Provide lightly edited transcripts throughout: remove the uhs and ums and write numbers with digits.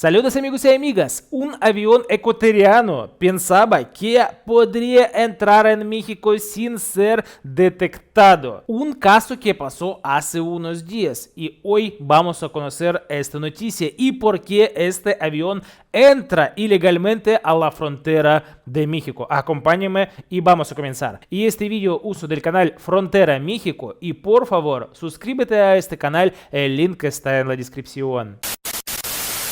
Saludos amigos y amigas, un avión ecuatoriano pensaba que podría entrar en México sin ser detectado. Un caso que pasó hace unos días y hoy vamos a conocer esta noticia y por qué este avión entra ilegalmente a la frontera de México. Acompáñenme y vamos a comenzar. Y este video uso del canal Frontera México y por favor suscríbete a este canal, el link está en la descripción.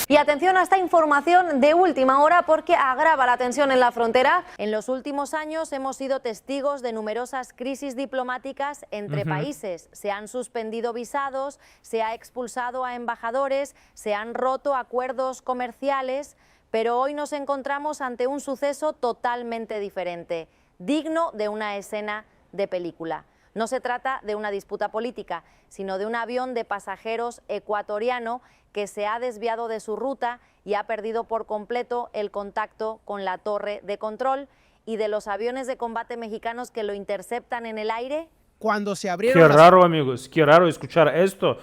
Y atención a esta información de última hora porque agrava la tensión en la frontera. En los últimos años hemos sido testigos de numerosas crisis diplomáticas entre países. Se han suspendido visados, se ha expulsado a embajadores, se han roto acuerdos comerciales, pero hoy nos encontramos ante un suceso totalmente diferente, digno de una escena de película. No se trata de una disputa política, sino de un avión de pasajeros ecuatoriano que se ha desviado de su ruta y ha perdido por completo el contacto con la torre de control. Y de los aviones de combate mexicanos que lo interceptan en el aire. Cuando se abrieron Qué raro amigos, qué raro escuchar esto.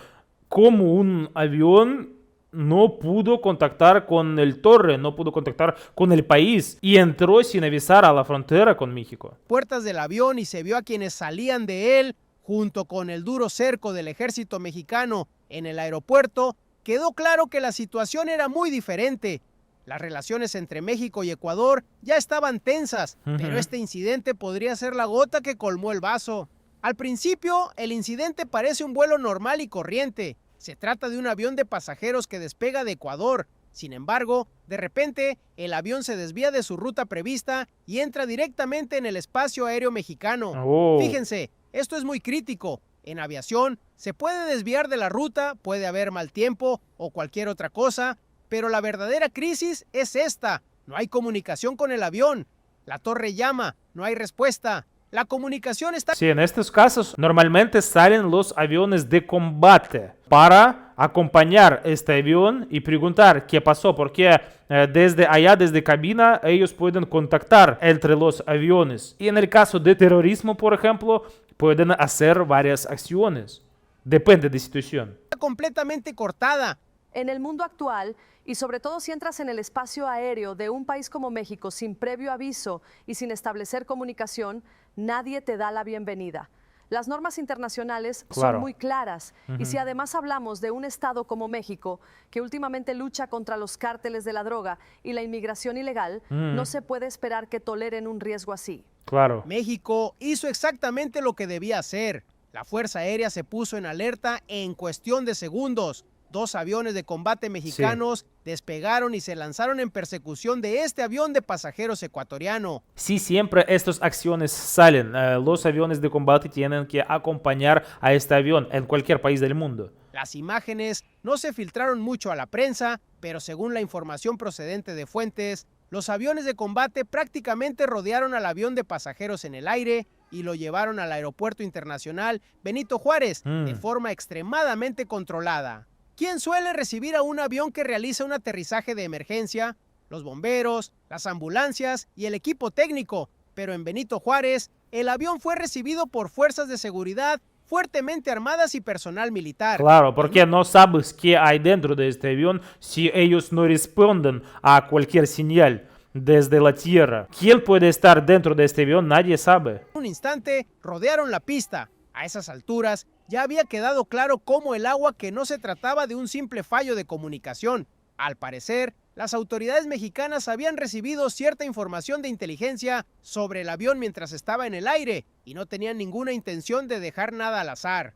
Como un avión no pudo contactar con el torre, no pudo contactar con el país y entró sin avisar a la frontera con México. Puertas del avión y se vio a quienes salían de él, junto con el duro cerco del ejército mexicano en el aeropuerto, quedó claro que la situación era muy diferente. Las relaciones entre México y Ecuador ya estaban tensas, pero este incidente podría ser la gota que colmó el vaso. Al principio, el incidente parece un vuelo normal y corriente. Se trata de un avión de pasajeros que despega de Ecuador. Sin embargo, de repente, el avión se desvía de su ruta prevista y entra directamente en el espacio aéreo mexicano. Fíjense, esto es muy crítico. En aviación, se puede desviar de la ruta, puede haber mal tiempo o cualquier otra cosa, pero la verdadera crisis es esta. No hay comunicación con el avión. La torre llama, no hay respuesta. La comunicación está... Sí, en estos casos normalmente salen los aviones de combate para acompañar este avión y preguntar qué pasó, porque desde allá, desde cabina, ellos pueden contactar entre los aviones. Y en el caso de terrorismo, por ejemplo, pueden hacer varias acciones. Depende de la situación. Está completamente cortada. En el mundo actual, y sobre todo si entras en el espacio aéreo de un país como México sin previo aviso y sin establecer comunicación, nadie te da la bienvenida. Las normas internacionales son muy claras y si además hablamos de un estado como México que últimamente lucha contra los cárteles de la droga y la inmigración ilegal, no se puede esperar que toleren un riesgo así. Claro. México hizo exactamente lo que debía hacer. La Fuerza Aérea se puso en alerta en cuestión de segundos. 2 aviones de combate mexicanos despegaron y se lanzaron en persecución de este avión de pasajeros ecuatoriano. Sí, siempre estas acciones salen. Los aviones de combate tienen que acompañar a este avión en cualquier país del mundo. Las imágenes no se filtraron mucho a la prensa, pero según la información procedente de fuentes, los aviones de combate prácticamente rodearon al avión de pasajeros en el aire y lo llevaron al aeropuerto internacional Benito Juárez de forma extremadamente controlada. ¿Quién suele recibir a un avión que realiza un aterrizaje de emergencia? Los bomberos, las ambulancias y el equipo técnico. Pero en Benito Juárez, el avión fue recibido por fuerzas de seguridad fuertemente armadas y personal militar. Claro, porque no sabes qué hay dentro de este avión si ellos no responden a cualquier señal desde la tierra. ¿Quién puede estar dentro de este avión? Nadie sabe. En un instante, rodearon la pista. A esas alturas, ya había quedado claro cómo el agua que no se trataba de un simple fallo de comunicación. Al parecer, las autoridades mexicanas habían recibido cierta información de inteligencia sobre el avión mientras estaba en el aire y no tenían ninguna intención de dejar nada al azar.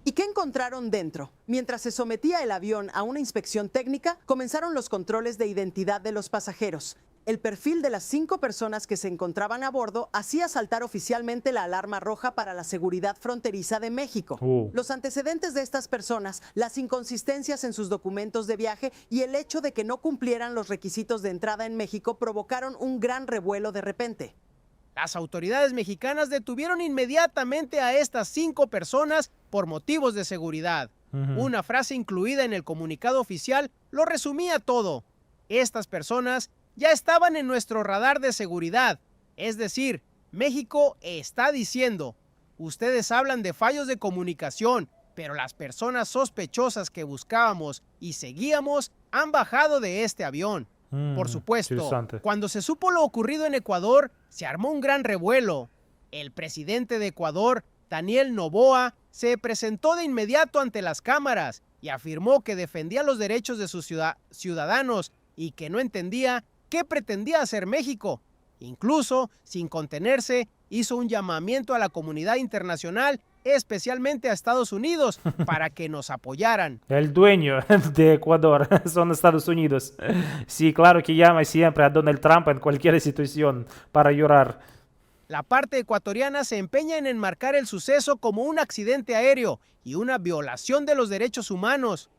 ¿Y qué encontraron dentro? Mientras se sometía el avión a una inspección técnica, comenzaron los controles de identidad de los pasajeros. El perfil de las 5 personas que se encontraban a bordo hacía saltar oficialmente la alarma roja para la seguridad fronteriza de México. Los antecedentes de estas personas, las inconsistencias en sus documentos de viaje y el hecho de que no cumplieran los requisitos de entrada en México provocaron un gran revuelo de repente. Las autoridades mexicanas detuvieron inmediatamente a estas 5 personas por motivos de seguridad. Una frase incluida en el comunicado oficial lo resumía todo. Estas personas ya estaban en nuestro radar de seguridad. Es decir, México está diciendo, ustedes hablan de fallos de comunicación pero las personas sospechosas que buscábamos y seguíamos han bajado de este avión. Por supuesto, interesante. cuando se supo lo ocurrido en Ecuador, se armó un gran revuelo. El presidente de Ecuador, Daniel Noboa, se presentó de inmediato ante las cámaras y afirmó que defendía los derechos de sus ciudadanos y que no entendía qué pretendía hacer México. Incluso, sin contenerse, hizo un llamamiento a la comunidad internacional, especialmente a Estados Unidos, para que nos apoyaran. El dueño de Ecuador son Estados Unidos. Sí, claro que llama siempre a Donald Trump en cualquier situación para llorar. La parte ecuatoriana se empeña en enmarcar el suceso como un accidente aéreo y una violación de los derechos humanos.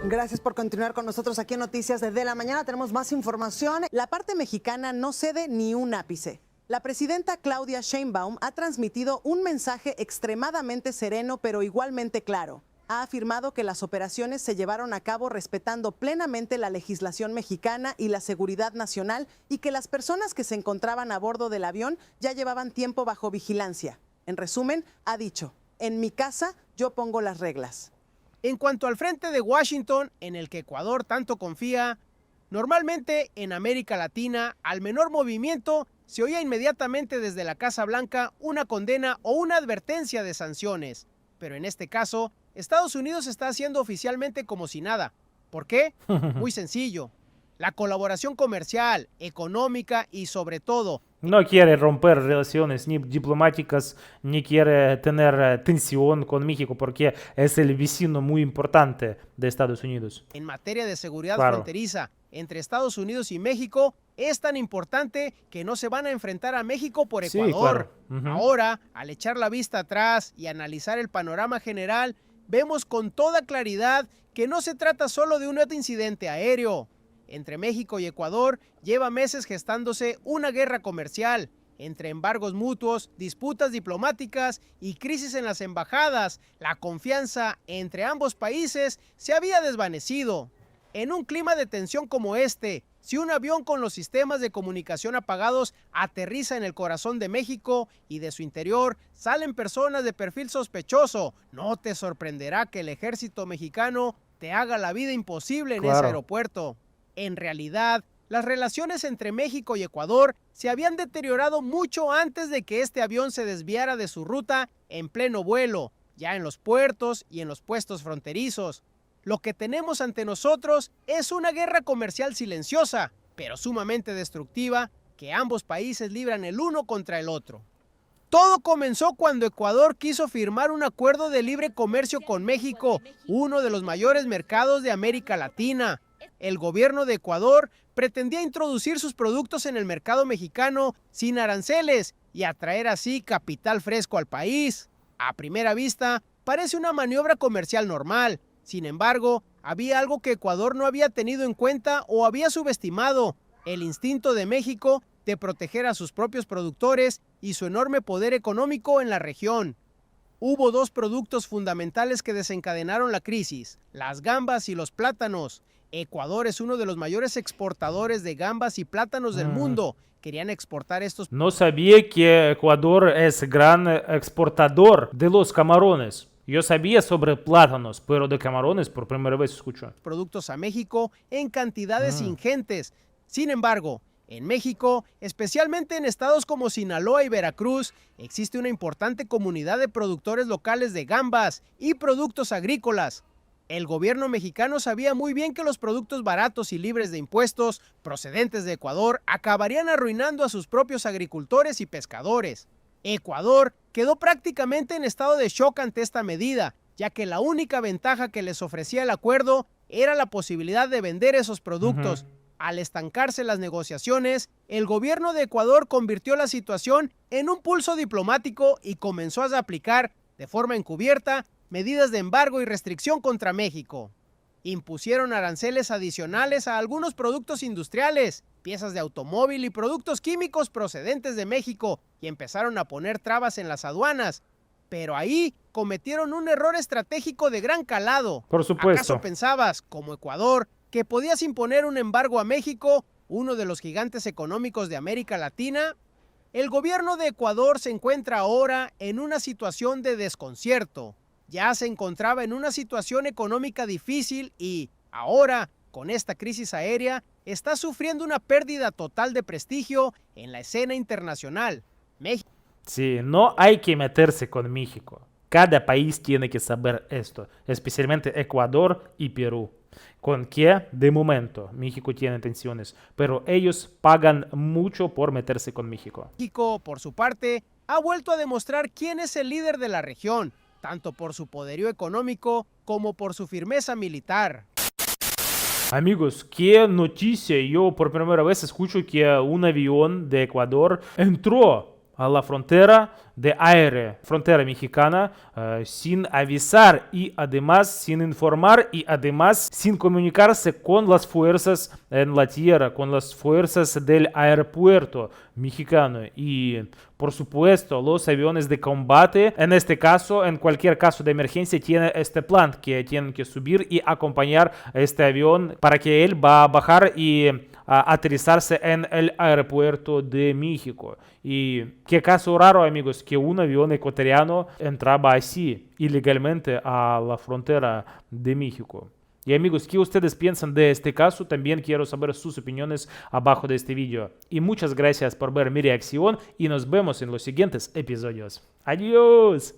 Gracias por continuar con nosotros aquí en Noticias de la Mañana. Tenemos más información. La parte mexicana no cede ni un ápice. La presidenta Claudia Sheinbaum ha transmitido un mensaje extremadamente sereno, pero igualmente claro. Ha afirmado que las operaciones se llevaron a cabo respetando plenamente la legislación mexicana y la seguridad nacional y que las personas que se encontraban a bordo del avión ya llevaban tiempo bajo vigilancia. En resumen, ha dicho, en mi casa yo pongo las reglas. En cuanto al frente de Washington, en el que Ecuador tanto confía, normalmente en América Latina, al menor movimiento, se oía inmediatamente desde la Casa Blanca una condena o una advertencia de sanciones. Pero en este caso, Estados Unidos está haciendo oficialmente como si nada. ¿Por qué? Muy sencillo. La colaboración comercial, económica y sobre todo, No quiere romper relaciones ni diplomáticas, ni quiere tener tensión con México porque es el vecino muy importante de Estados Unidos. en materia de seguridad Claro. fronteriza entre Estados Unidos y México, es tan importante que no se van a enfrentar a México por Sí, Ecuador. claro. Ujú. Ahora, al echar la vista atrás y analizar el panorama general, vemos con toda claridad que no se trata solo de un incidente aéreo. Entre México y Ecuador lleva meses gestándose una guerra comercial. Entre embargos mutuos, disputas diplomáticas y crisis en las embajadas, la confianza entre ambos países se había desvanecido. En un clima de tensión como este, si un avión con los sistemas de comunicación apagados aterriza en el corazón de México y de su interior salen personas de perfil sospechoso, no te sorprenderá que el ejército mexicano te haga la vida imposible en ese Claro. aeropuerto. En realidad, las relaciones entre México y Ecuador se habían deteriorado mucho antes de que este avión se desviara de su ruta en pleno vuelo, ya en los puertos y en los puestos fronterizos. Lo que tenemos ante nosotros es una guerra comercial silenciosa, pero sumamente destructiva, que ambos países libran el uno contra el otro. Todo comenzó cuando Ecuador quiso firmar un acuerdo de libre comercio con México, uno de los mayores mercados de América Latina. El gobierno de Ecuador pretendía introducir sus productos en el mercado mexicano sin aranceles y atraer así capital fresco al país. A primera vista, parece una maniobra comercial normal. Sin embargo, había algo que Ecuador no había tenido en cuenta o había subestimado: el instinto de México de proteger a sus propios productores y su enorme poder económico en la región. Hubo dos productos fundamentales que desencadenaron la crisis: las gambas y los plátanos. Ecuador es uno de los mayores exportadores de gambas y plátanos del mundo. Querían exportar estos No sabía que Ecuador es gran exportador de los camarones. Yo sabía sobre plátanos, pero de camarones por primera vez escucho. productos a México en cantidades ingentes. Sin embargo, en México, especialmente en estados como Sinaloa y Veracruz, existe una importante comunidad de productores locales de gambas y productos agrícolas. El gobierno mexicano sabía muy bien que los productos baratos y libres de impuestos procedentes de Ecuador acabarían arruinando a sus propios agricultores y pescadores. Ecuador quedó prácticamente en estado de shock ante esta medida, ya que la única ventaja que les ofrecía el acuerdo era la posibilidad de vender esos productos. Al estancarse las negociaciones, el gobierno de Ecuador convirtió la situación en un pulso diplomático y comenzó a aplicar, de forma encubierta, medidas de embargo y restricción contra México. Impusieron aranceles adicionales a algunos productos industriales, piezas de automóvil y productos químicos procedentes de México, y empezaron a poner trabas en las aduanas. Pero ahí cometieron un error estratégico de gran calado. Por supuesto. ¿Acaso pensabas, como Ecuador, que podías imponer un embargo a México, uno de los gigantes económicos de América Latina? El gobierno de Ecuador se encuentra ahora en una situación de desconcierto. ya se encontraba en una situación económica difícil y ahora, con esta crisis aérea, está sufriendo una pérdida total de prestigio en la escena internacional. México. Sí, no hay que meterse con México. Cada país tiene que saber esto, especialmente Ecuador y Perú. Con que, de momento, México tiene tensiones, pero ellos pagan mucho por meterse con México. México, por su parte, ha vuelto a demostrar quién es el líder de la región, tanto por su poderío económico como por su firmeza militar. Amigos, qué noticia. Yo por primera vez escucho que un avión de Ecuador entró a la frontera de aire, frontera mexicana, sin avisar y además sin informar y además sin comunicarse con las fuerzas en la tierra, con las fuerzas del aeropuerto mexicano. Y por supuesto, los aviones de combate, en este caso, en cualquier caso de emergencia, tiene este plan que tienen que subir y acompañar a este avión para que él va a bajar y aterrizarse en el aeropuerto de México. Y qué caso raro, amigos, que un avión ecuatoriano entraba así, ilegalmente, a la frontera de México. Y amigos, ¿qué ustedes piensan de este caso? También quiero saber sus opiniones abajo de este video. Y muchas gracias por ver mi reacción y nos vemos en los siguientes episodios. ¡Adiós!